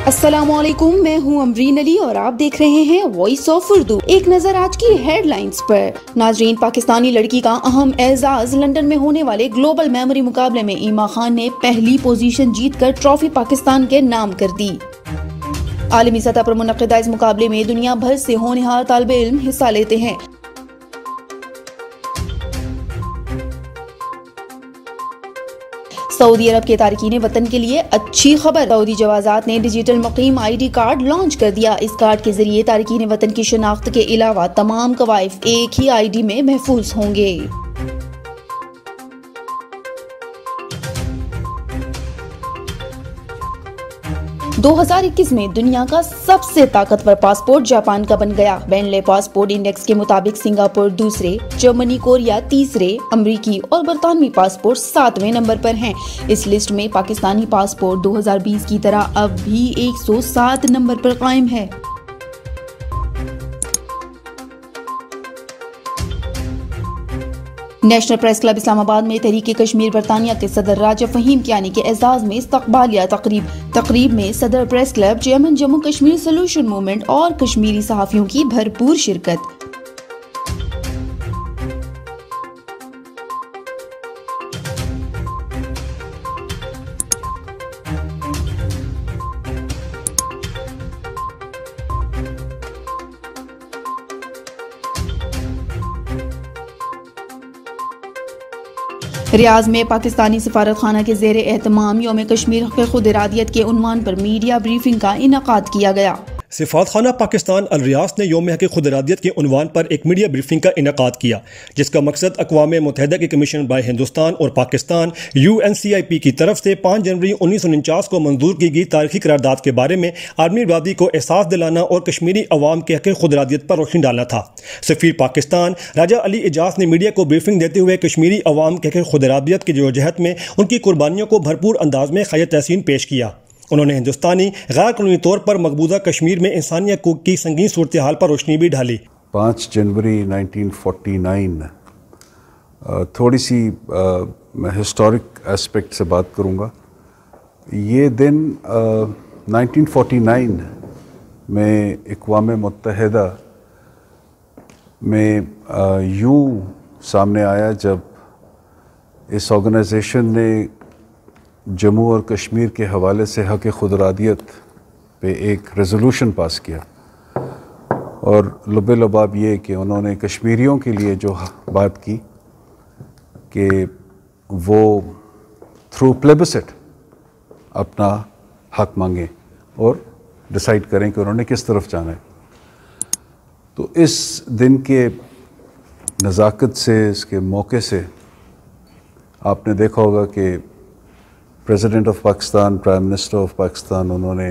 अस्सलामुअलैकुम, मैं हूं अमरीन अली और आप देख रहे हैं वॉइस ऑफ उर्दू। एक नजर आज की हेडलाइंस पर। नाजरीन, पाकिस्तानी लड़की का अहम एजाज लंदन में होने वाले ग्लोबल मेमोरी मुकाबले में ईमा खान ने पहली पोजीशन जीतकर ट्रॉफी पाकिस्तान के नाम कर दी। आलमी सतह पर मुनक्किदा इस मुकाबले में दुनिया भर से होनहार तालिबे इल्म हिस्सा लेते हैं। सऊदी अरब के तारिकीन वतन के लिए अच्छी खबर। सऊदी जवाजात ने डिजिटल मुकीम ID कार्ड लॉन्च कर दिया। इस कार्ड के जरिए तारिकीन वतन की शनाख्त के अलावा तमाम कवाइफ एक ही ID में महफूज होंगे। दो 2021 में दुनिया का सबसे ताकतवर पासपोर्ट जापान का बन गया। बेनले पासपोर्ट इंडेक्स के मुताबिक सिंगापुर दूसरे, जर्मनी कोरिया तीसरे, अमरीकी और बरतानवी पासपोर्ट 7वें नंबर पर हैं। इस लिस्ट में पाकिस्तानी पासपोर्ट 2020 की तरह अब भी 107 नंबर पर कायम है। नेशनल प्रेस क्लब इस्लामाबाद में तहरीक कश्मीर बरतानिया के सदर राजा फहीम कियानी के एजाज में इस्तकबालिया तकरीब में सदर press club, chairman Jammu Kashmir solution movement और कश्मीरी सहाफियों की भरपूर शिरकत। रियाज में पाकिस्तानी सफारत खाना के ज़ेरे एहतमाम यौम कश्मीर के खुद इरादियत के उन्वान पर मीडिया ब्रीफिंग का इनकाद किया गया। सफारत खाना पाकिस्तान अल रियाज ने यौम हक़ खुद इरादियत के उन्वान पर एक मीडिया ब्रीफिंग का इनकाद किया, जिसका मकसद अक़वाम मुत्तहिदा के कमीशन बाय हिंदुस्तान और पाकिस्तान UNCIP की तरफ से 5 जनवरी 1949 को मंजूर की गई तारीखी करारदाद के बारे में आलमी बरादरी को एहसास दिलाना और कश्मीरी अवाम के हक़ खुद इरादियत पर रोशनी डालना था। सफ़ीर पाकिस्तान राजा अली एजाज ने मीडिया को ब्रीफिंग देते हुए कश्मीरी अवाम के हक़ खुद इरादियत की जदोजहद में उनकी कुर्बानियों को भरपूर अंदाज में खैर तहसीन पेश किया। उन्होंने हिंदुस्तानी गैर कानूनी तौर पर मकबूजा कश्मीर में इंसानियत की संगीन सूरत हाल पर रोशनी भी डाली। 5 जनवरी 1949 थोड़ी सी मैं हिस्टोरिक एस्पेक्ट से बात करूँगा। ये दिन 1949 में अक़वाम मुत्तहिदा में यूँ सामने आया जब इस ऑर्गेनाइजेशन ने जम्मू और कश्मीर के हवाले से हक़ खुद इरादियत पे एक रेजोल्यूशन पास किया, और लुबे लबाब ये कि उन्होंने कश्मीरियों के लिए जो बात की कि वो थ्रू प्लेबिसिट अपना हक़ मांगें और डिसाइड करें कि उन्होंने किस तरफ जाना है। तो इस दिन के नज़ाकत से, इसके मौके से आपने देखा होगा कि president of Pakistan, prime minister of Pakistan, उन्होंने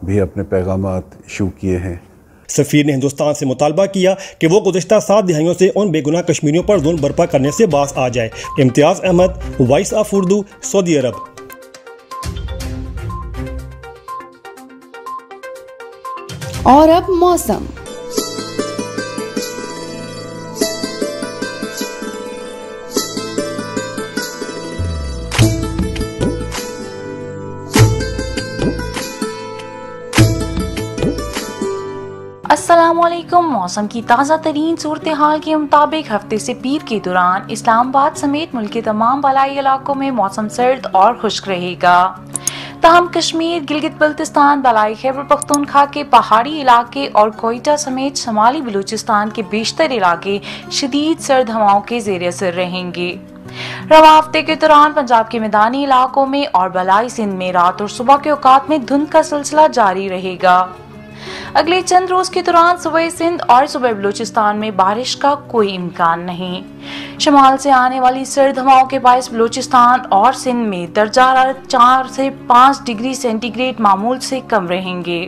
भी अपने पैगामात इशू किए हैं। सफ़ीर ने हिंदुस्तान से मुतालबा किया कि वो गुज़श्ता 7 दिहाइयों से उन बेगुनाह कश्मीरियों पर जुल्म बर्पा करने से बाज आ जाए। इम्तियाज़ अहमद, वॉइस ऑफ उर्दू, सऊदी अरब। और अब मौसम। अस्सलामुअलैकुम। मौसम की ताज़ा तरीन सूरत हाल के मुताबिक हफ्ते से पीर के दौरान इस्लामाबाद समेत मुल्क के तमाम बलाई इलाकों में मौसम सर्द और खुश्क रहेगा। ताहम कश्मीर, गिलगित बल्तिस्तान, बलाई खैबर पख्तूनख्वा के पहाड़ी इलाके और कोयटा समेत शमाली बलूचिस्तान के बेशतर इलाके शदीद सर्द हवाओं के ज़ेर असर रहेंगे। रवा हफ्ते के दौरान पंजाब के मैदानी इलाकों में और बलाई सिंध में रात और सुबह के औकात में धुंध का सिलसिला जारी रहेगा। अगले चंद रोज के दौरान सुबह सिंध और सुबह बलूचिस्तान में बारिश का कोई इम्कान नहीं। शमाल से आने वाली सर्द हवाओं के बायस बलूचिस्तान और सिंध में दर्जा हरारत 4 से 5 डिग्री सेंटीग्रेड मामूल से कम रहेंगे।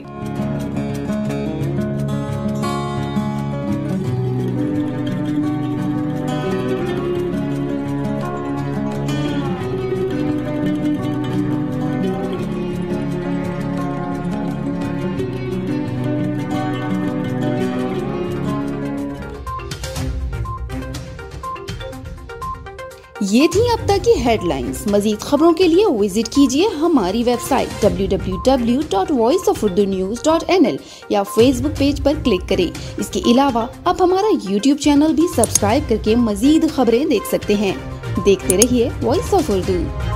ये थी अब तक की हेडलाइंस। मजीद खबरों के लिए विजिट कीजिए हमारी वेबसाइट www.voiceofurdunews.nl या फेसबुक पेज पर क्लिक करें। इसके अलावा आप हमारा यूट्यूब चैनल भी सब्सक्राइब करके मजीद खबरें देख सकते हैं। देखते रहिए वॉइस ऑफ उर्दू।